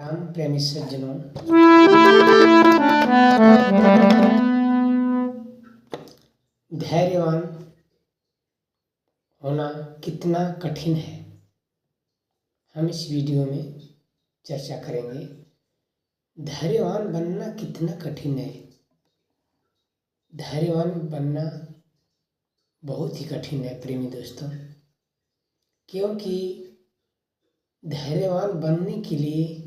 राम प्रेमी सज्जनों, धैर्यवान होना कितना कठिन है, हम इस वीडियो में चर्चा करेंगे। धैर्यवान बनना कितना कठिन है। धैर्यवान बनना बहुत ही कठिन है प्रेमी दोस्तों, क्योंकि धैर्यवान बनने के लिए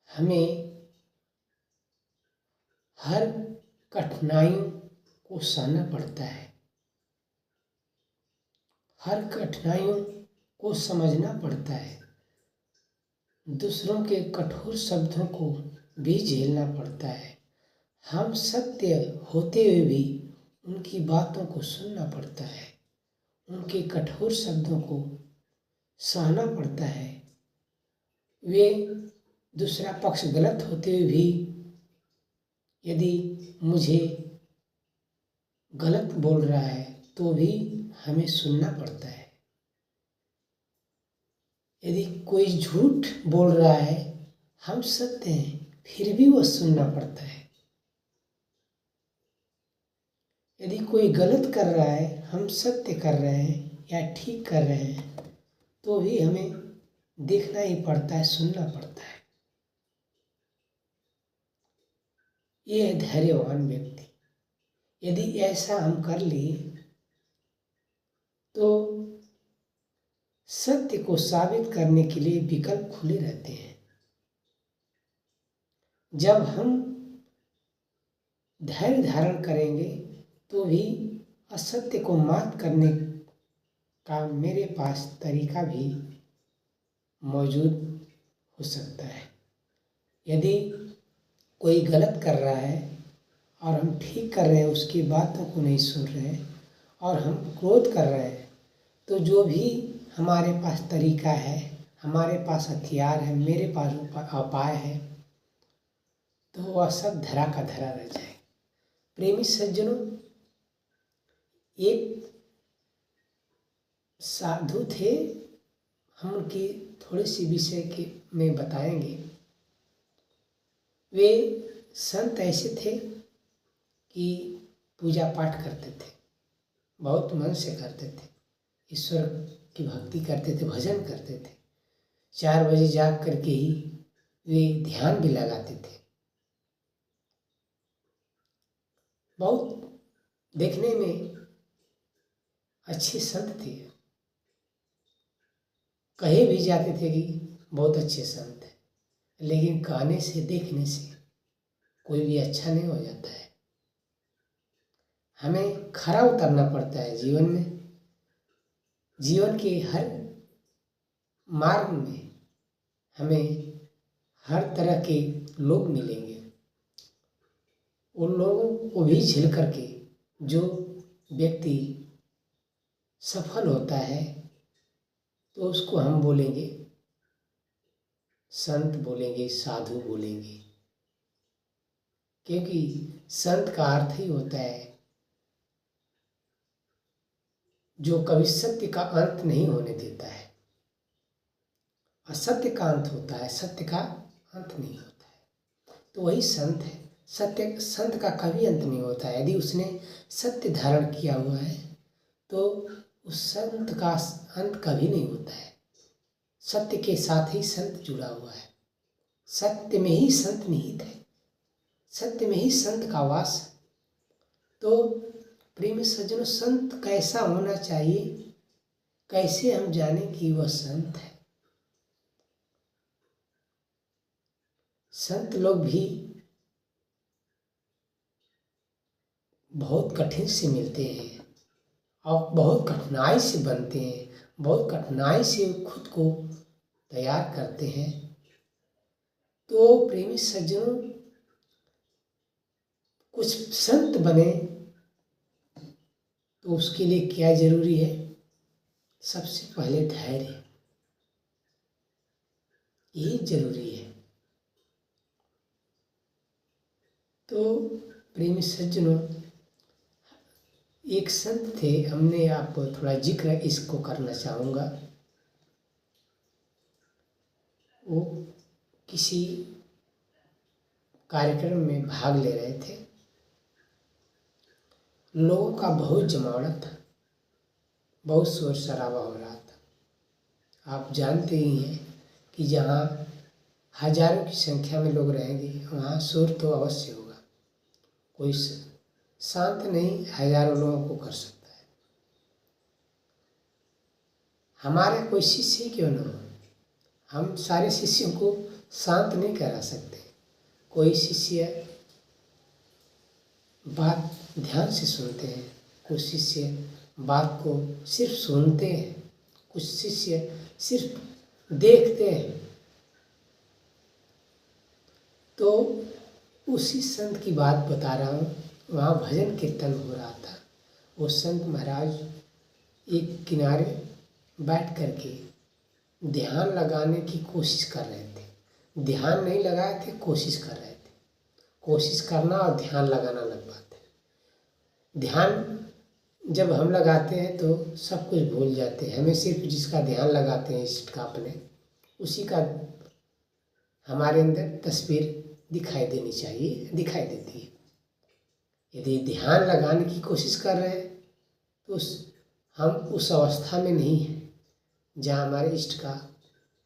हमें हर कठिनाइयों को सहना पड़ता है, हर कठिनाइयों को समझना पड़ता है, दूसरों के कठोर शब्दों को भी झेलना पड़ता है। हम सत्य होते हुए भी उनकी बातों को सुनना पड़ता है, उनके कठोर शब्दों को सहना पड़ता है। वे दूसरा पक्ष गलत होते हुए भी यदि मुझे गलत बोल रहा है तो भी हमें सुनना पड़ता है। यदि कोई झूठ बोल रहा है, हम सत्य हैं, फिर भी वो सुनना पड़ता है। यदि कोई गलत कर रहा है, हम सत्य कर रहे हैं या ठीक कर रहे हैं, तो भी हमें देखना ही पड़ता है, सुनना पड़ता है। ये है धैर्यवान व्यक्ति। यदि ऐसा हम कर लिए तो सत्य को साबित करने के लिए विकल्प खुले रहते हैं। जब हम धैर्य धारण करेंगे तो भी असत्य को मात करने का मेरे पास तरीका भी मौजूद हो सकता है। यदि कोई गलत कर रहा है और हम ठीक कर रहे हैं, उसकी बातों को नहीं सुन रहे हैं और हम क्रोध कर रहे हैं, तो जो भी हमारे पास तरीका है, हमारे पास हथियार है, मेरे पास उपाय है, तो वह सब धरा का धरा रह जाए। प्रेमी सज्जनों, एक साधु थे, हम उनकी थोड़ी सी विषय के में बताएंगे। वे संत ऐसे थे कि पूजा पाठ करते थे, बहुत मन से करते थे, ईश्वर की भक्ति करते थे, भजन करते थे। 4 बजे जाग करके ही वे ध्यान भी लगाते थे। बहुत देखने में अच्छे संत थे, कहे भी जाते थे कि बहुत अच्छे संत हैं, लेकिन कहने से देखने से कोई भी अच्छा नहीं हो जाता है। हमें खरा उतरना पड़ता है जीवन में। जीवन के हर मार्ग में हमें हर तरह के लोग मिलेंगे। उन लोगों को भी झेल करके जो व्यक्ति सफल होता है, तो उसको हम बोलेंगे संत, बोलेंगे साधु, बोलेंगे। क्योंकि संत का अर्थ ही होता है जो कभी सत्य का अंत नहीं होने देता है। असत्य का अंत होता है, सत्य का अंत नहीं होता है, तो वही संत है। संत का कभी अंत नहीं होता है। यदि उसने सत्य धारण किया हुआ है तो उस संत का अंत कभी नहीं होता है। सत्य के साथ ही संत जुड़ा हुआ है, सत्य में ही संत निहित है, सत्य में ही संत का वास है। तो प्रेमी सज्जनों, संत कैसा होना चाहिए, कैसे हम जाने कि वह संत है। संत लोग भी बहुत कठिन से मिलते हैं और बहुत कठिनाई से बनते हैं, बहुत कठिनाई से खुद को तैयार करते हैं। तो प्रेमी सज्जनों, कुछ संत बने तो उसके लिए क्या जरूरी है? सबसे पहले धैर्य, यही जरूरी है। तो प्रेमी सज्जनों, एक संत थे, हमने आपको थोड़ा जिक्र इसको करना चाहूँगा। वो किसी कार्यक्रम में भाग ले रहे थे। लोगों का बहुत जमावड़ा था, बहुत शोर शराबा हो रहा था। आप जानते ही हैं कि जहाँ हजारों की संख्या में लोग रहेंगे वहाँ शोर तो अवश्य होगा। कोई शांत नहीं हजारों लोगों को कर सकता है। हमारे कोई शिष्य क्यों न हो, हम सारे शिष्यों को शांत नहीं करा सकते। कोई शिष्य बात ध्यान से सुनते हैं, कुछ शिष्य बात को सिर्फ सुनते हैं, कुछ शिष्य सिर्फ देखते हैं। तो उसी संत की बात बता रहा हूँ। वहाँ भजन कीर्तन हो रहा था। वो संत महाराज एक किनारे बैठ करके ध्यान लगाने की कोशिश कर रहे थे। ध्यान नहीं लगाए थे, कोशिश कर रहे थे। कोशिश करना और ध्यान लगाना अलग बात है। ध्यान जब हम लगाते हैं तो सब कुछ भूल जाते हैं। हमें सिर्फ जिसका ध्यान लगाते हैं इष्ट का अपने, उसी का हमारे अंदर तस्वीर दिखाई देनी चाहिए, दिखाई देती है। यदि ध्यान लगाने की कोशिश कर रहे हैं तो हम उस अवस्था में नहीं हैं जहाँ हमारे इष्ट का,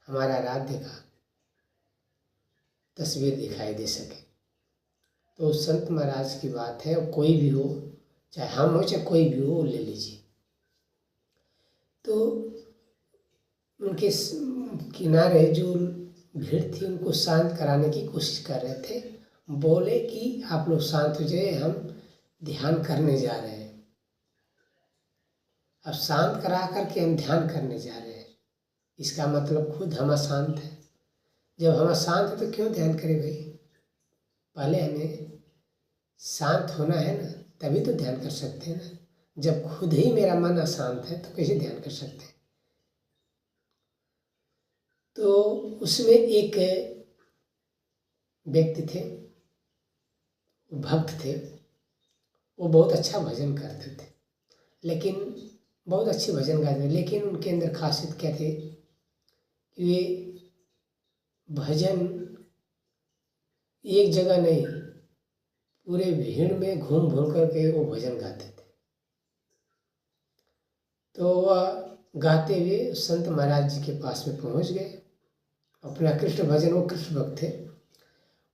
हमारे आराध्य का तस्वीर दिखाई दे सके। तो संत महाराज की बात है, कोई भी हो, चाहे हम हो चाहे कोई भी हो, वो ले लीजिए। तो उनके किनारे जो भीड़ थी उनको शांत कराने की कोशिश कर रहे थे। बोले कि आप लोग शांत हो जाइए, हम ध्यान करने जा रहे हैं। अब शांत करा करके हम ध्यान करने जा रहे हैं, इसका मतलब खुद हम अशांत हैं। जब हम अशांत हैं तो क्यों ध्यान करें भाई? पहले हमें शांत होना है ना, तभी तो ध्यान कर सकते हैं ना। जब खुद ही मेरा मन अशांत है तो कैसे ध्यान कर सकते हैं? तो उसमें एक व्यक्ति थे, भक्त थे। वो बहुत अच्छा भजन करते थे, लेकिन बहुत अच्छे भजन गाते थे। लेकिन उनके अंदर खासियत क्या थे कि वे भजन एक जगह नहीं, पूरे भीड़ में घूम घूम करके वो भजन गाते थे। तो वह गाते हुए संत महाराज जी के पास में पहुंच गए। अपना कृष्ण भजन, वो कृष्ण भक्त थे,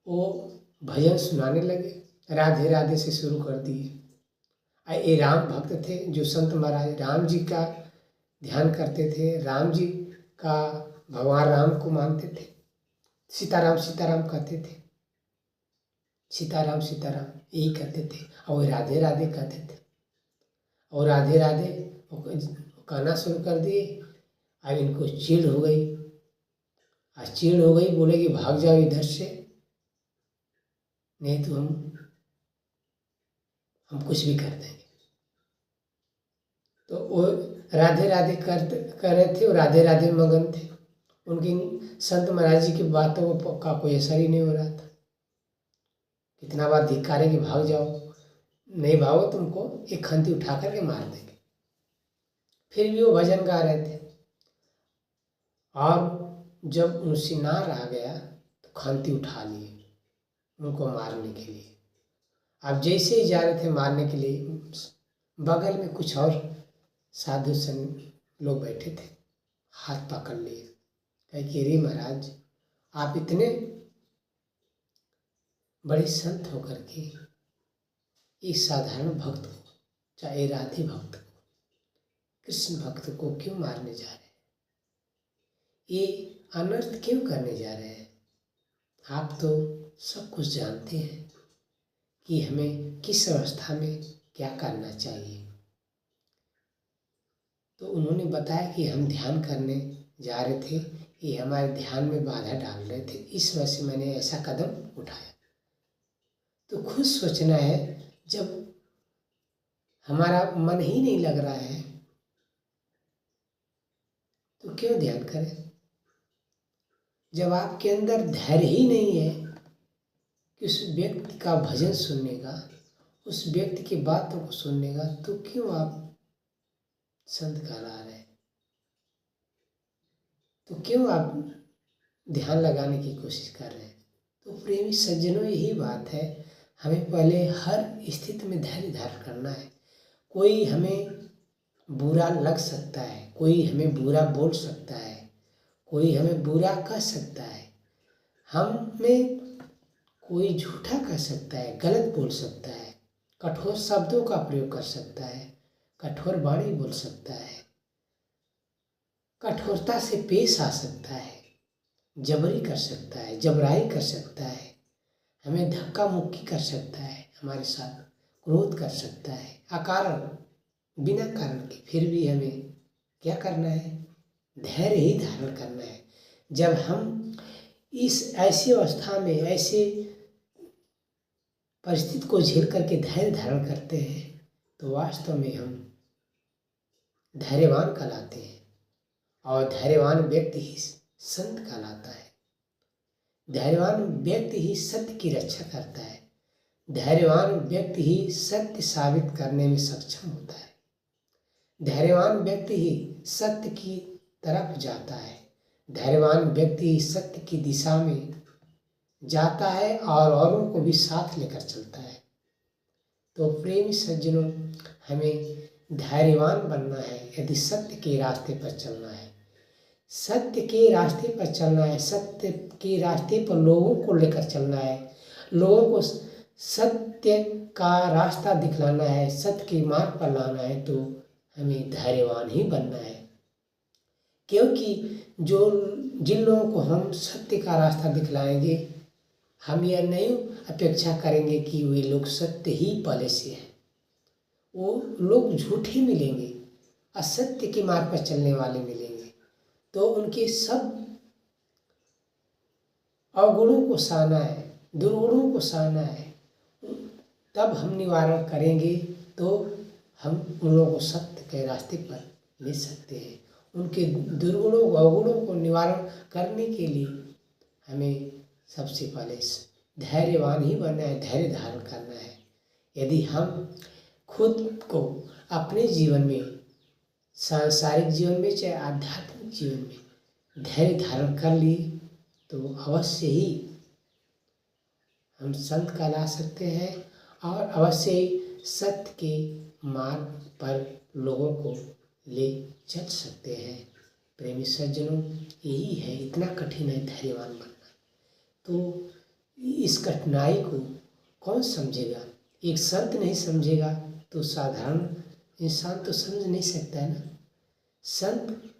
वो भजन सुनाने लगे। राधे राधे से शुरू कर दिए। ये राम भक्त थे जो संत महाराज राम जी का ध्यान करते थे, राम जी का, भगवान राम को मानते थे। सीताराम सीताराम कहते थे, सीताराम सीताराम यही कहते थे। और राधे राधे कहते थे। और राधे राधे कहना शुरू कर दिए। अब इनको चिढ़ हो गई। आज चिढ़ हो गई, बोले कि भाग जाओ इधर से, नहीं तो हम कुछ भी कर देंगे। तो वो राधे राधे कर रहे थे और राधे राधे मगन थे। उनकी संत महाराज जी की बातों का कोई असर ही नहीं हो रहा था। कितना बार धिक्कारे कि भाग जाओ, नहीं भागो तुमको एक खंती उठा करके मार देंगे। फिर भी वो भजन गा रहे थे। और जब उनसे ना रहा गया तो खंती उठा लिए उनको मारने के लिए। अब जैसे ही जा रहे थे मारने के लिए, बगल में कुछ और साधु संत लोग बैठे थे, हाथ पकड़ लिए। कहे कि अरे महाराज, आप इतने बड़े संत होकर के एक साधारण भक्त को, चाहे राधे भक्त को, कृष्ण भक्त को क्यों मारने जा रहे हैं? ये अनर्थ क्यों करने जा रहे हैं? आप तो सब कुछ जानते हैं कि हमें किस अवस्था में क्या करना चाहिए। तो उन्होंने बताया कि हम ध्यान करने जा रहे थे, ये हमारे ध्यान में बाधा डाल रहे थे, इस वजह से मैंने ऐसा कदम उठाया। तो खुद सोचना है, जब हमारा मन ही नहीं लग रहा है तो क्यों ध्यान करें? जब आपके अंदर धैर्य ही नहीं है कि उस व्यक्ति का भजन सुनने का, उस व्यक्ति की बातों को सुनने का, तो क्यों आप संत कहला रहे हैं? तो क्यों आप ध्यान लगाने की कोशिश कर रहे हैं। तो प्रेमी सज्जनों, यही बात है, हमें पहले हर स्थिति में धैर्य धारण करना है। कोई हमें बुरा लग सकता है, कोई हमें बुरा बोल सकता है, कोई हमें बुरा कह सकता है, हमें कोई झूठा कह सकता है, गलत बोल सकता है, कठोर शब्दों का प्रयोग कर सकता है, कठोर वाणी बोल सकता है, कठोरता से पेश आ सकता है, जबरी कर सकता है, जबराई कर सकता है, हमें धक्का मुक्की कर सकता है, हमारे साथ क्रोध कर सकता है अकारण, बिना कारण के। फिर भी हमें क्या करना है? धैर्य ही धारण करना है। जब हम इस ऐसी अवस्था में, ऐसे परिस्थिति को झेल करके धैर्य धारण करते हैं, तो वास्तव में हम धैर्यवान कहलाते हैं। और धैर्यवान व्यक्ति ही संत कहलाता है। धैर्यवान व्यक्ति ही सत्य की रक्षा करता है। धैर्यवान व्यक्ति ही सत्य साबित करने में सक्षम होता है। धैर्यवान व्यक्ति ही सत्य की तरफ जाता है। धैर्यवान व्यक्ति ही सत्य की दिशा में जाता है और औरों को भी साथ लेकर चलता है। तो प्रेमी सज्जनों, हमें धैर्यवान बनना है यदि सत्य के रास्ते पर चलना है। सत्य के रास्ते पर चलना है, सत्य के रास्ते पर लोगों को लेकर चलना है, लोगों को सत्य का रास्ता दिखलाना है, सत्य के मार्ग पर लाना है, तो हमें धैर्यवान ही बनना है। क्योंकि जिन लोगों को हम सत्य का रास्ता दिखलाएंगे, हम यह नहीं अपेक्षा करेंगे कि वे लोग सत्य ही पहले से है। वो लोग झूठे मिलेंगे, असत्य के मार्ग पर चलने वाले मिलेंगे, तो उनके सब अवगुणों को सहना है, दुर्गुणों को सहना है, तब हम निवारण करेंगे, तो हम उन लोगों को सत्य के रास्ते पर ले सकते हैं। उनके दुर्गुणों अवगुणों को निवारण करने के लिए हमें सबसे पहले धैर्यवान ही बनना है, धैर्य धारण करना है। यदि हम खुद को अपने जीवन में, सांसारिक जीवन में चाहे आध्यात्मिक जीवन में धैर्य धारण कर लिए, तो अवश्य ही हम संत कहला सकते हैं और अवश्य ही सत्य के मार्ग पर लोगों को ले चल सकते हैं। प्रेमी सज्जनों, यही है, इतना कठिन है धैर्यवान बनना। तो इस कठिनाई को कौन समझेगा? एक संत नहीं समझेगा तो साधारण इंसान तो समझ नहीं सकता है ना। संत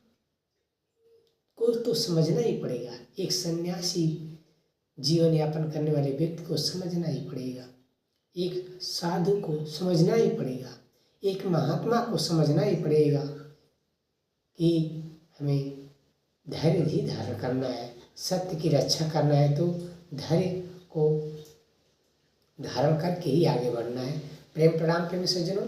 को तो समझना ही पड़ेगा। एक सन्यासी जीवन यापन करने वाले व्यक्ति को समझना ही पड़ेगा। एक साधु को समझना ही पड़ेगा। एक महात्मा को समझना ही पड़ेगा कि हमें धैर्य ही धारण करना है, सत्य की रक्षा करना है, तो धैर्य को धारण करके ही आगे बढ़ना है। प्रेम प्रणाम प्रेमी सज्जनों।